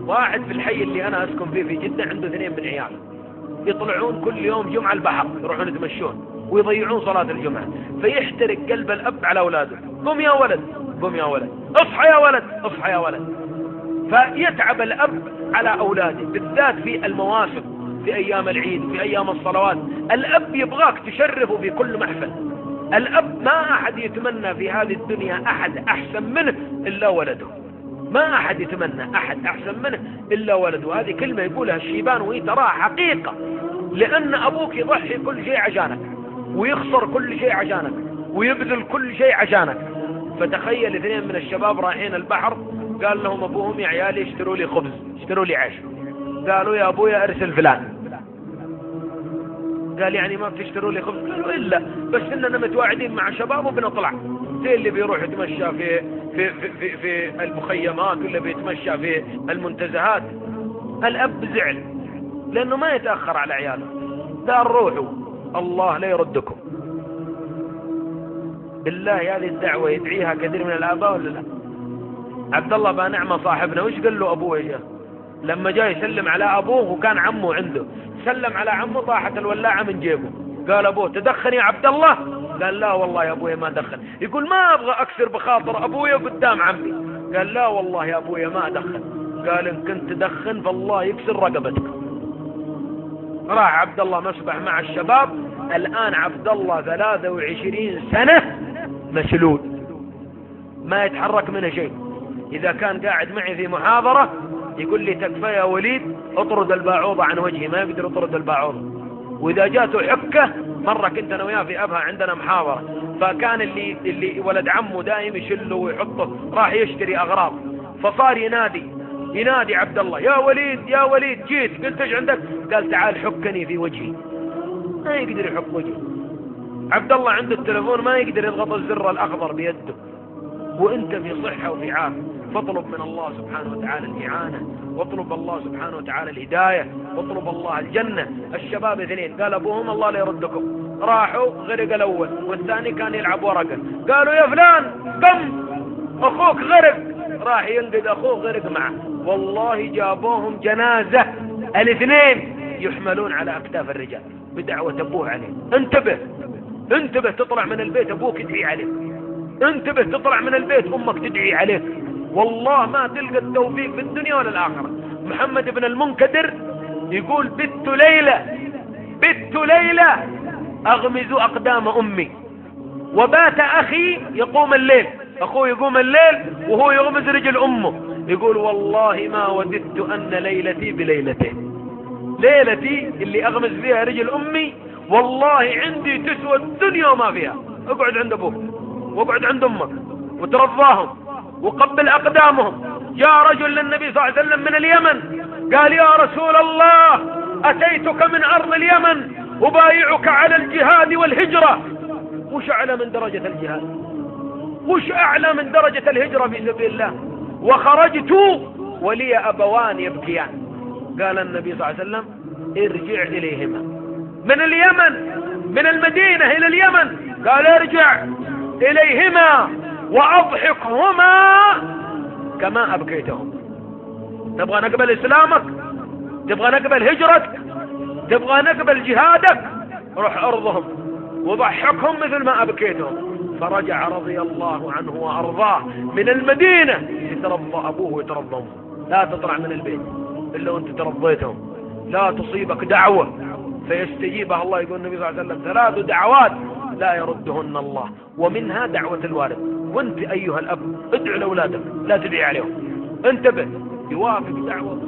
واحد في الحي اللي أنا أسكن فيه في جدة عنده 2 من عياله يطلعون كل يوم جمعة البحر، يروحون يتمشون ويضيعون صلاة الجمعة، فيحترق قلب الأب على أولاده. قم يا ولد، قم يا ولد، اصحى يا ولد، اصحى يا ولد. فيتعب الأب على أولاده بالذات في المواسم، في أيام العيد، في أيام الصلوات. الأب يبغاك تشرفه في كل محفل. الأب ما أحد يتمنى في هذه الدنيا أحد أحسن منه إلا ولده. ما أحد يتمنى أحد أحسن منه إلا ولده. هذه كلمة يقولها الشيبان وهي تراها حقيقة، لأن أبوك يضحي كل شيء عشانك، ويخسر كل شيء عشانك، ويبذل كل شيء عشانك. فتخيل 2 من الشباب رايحين البحر، قال لهم أبوهم يا عيالي اشتروا لي خبز، اشتروا لي عيش. قالوا يا أبويا أرسل فلان. قال يعني ما بتشتروا لي خبز؟ قالوا إلا بس إننا متواعدين مع شباب وبنطلع، زي اللي بيروح يتمشى في المخيمات، ولا بيتمشى في المنتزهات. الأب زعل لأنه ما يتأخر على عياله، قال روحوا الله لا يردكم. بالله هذه الدعوة يدعيها كثير من الآباء ولا لا؟ عبد الله بن نعمة صاحبنا وش قال له أبوه يا لما جاء يسلم على أبوه وكان عمه عنده؟ سلم على عمه، طاحت الولاعة من جيبه. قال أبوه تدخن يا عبد الله؟ قال لا والله يا أبويا ما دخن. يقول ما أبغى أكسر بخاطر أبويا قدام عمي. قال لا والله يا أبويا ما أدخن. قال إن كنت تدخن فالله يكسر رقبتك. راح عبد الله مسبح مع الشباب. الآن عبد الله 23 سنة مشلول، ما يتحرك منه شيء. إذا كان قاعد معي في محاضرة يقول لي تكفى يا وليد اطرد الباعوضة عن وجهي، ما يقدر يطرد الباعوضة. وإذا جاته حكة، مرة كنت أنا وياه في أبها عندنا محاضرة، فكان اللي ولد عمه دائم يشله ويحطه، راح يشتري أغراض، فصار ينادي عبد الله يا وليد يا وليد، جيت قلت ايش عندك؟ قال تعال حكني في وجهي. ما يقدر يحك وجهه. عبد الله عنده التلفون ما يقدر يضغط الزر الأخضر بيده. وانت في صحة وفي عافية، فاطلب من الله سبحانه وتعالى الإعانة، واطلب الله سبحانه وتعالى الهداية، واطلب الله الجنة. الشباب 2 قال أبوهم الله لا يردكم. راحوا غرق الأول والثاني كان يلعب ورقة. قالوا يا فلان قم أخوك غرق. راح ينقذ أخوه غرق معه. والله جابوهم جنازة 2 يحملون على أكتاف الرجال بدعوة أبوه عليه. انتبه تطلع من البيت أبوك يدعي عليك، انتبه تطلع من البيت أمك تدعي عليك. والله ما تلقى التوفيق في الدنيا ولا الآخرة. محمد بن المنكدر يقول بت ليلة أغمز أقدام أمي، وبات أخي يقوم الليل، أخوه يقوم الليل وهو يغمز رجل أمه. يقول والله ما وددت أن ليلتي بليلته، ليلتي اللي أغمز فيها رجل أمي والله عندي تسوى الدنيا وما فيها. اقعد عند أبوك واقعد عند أمك وترضاهم وقبل أقدامهم. جاء رجل للنبي صلى الله عليه وسلم من اليمن قال يا رسول الله أتيتك من أرض اليمن أبايعك على الجهاد والهجرة. وش أعلى من درجة الجهاد؟ وش أعلى من درجة الهجرة في سبيل الله؟ وخرجت ولي أبوان يبكيان. قال النبي صلى الله عليه وسلم ارجع إليهما من اليمن، من المدينة إلى اليمن. قال ارجع إليهما وأضحكهما كما أبكيتهم. تبغى نقبل إسلامك؟ تبغى نقبل هجرتك؟ تبغى نقبل جهادك؟ روح أرضهم وضحكهم مثل ما أبكيتهم. فرجع رضي الله عنه وأرضاه من المدينة يترضى أبوه ويترضى أمه. لا تطلع من البيت إلا وأنت ترضيتهم. لا تصيبك دعوة فيستجيبها الله. يقول النبي صلى الله عليه وسلم 3 دعوات لا يردهن الله، ومنها دعوة الوالد. وانت أيها الأب ادعو لأولادك لا تدعي عليهم. انتبه، يوافق دعوة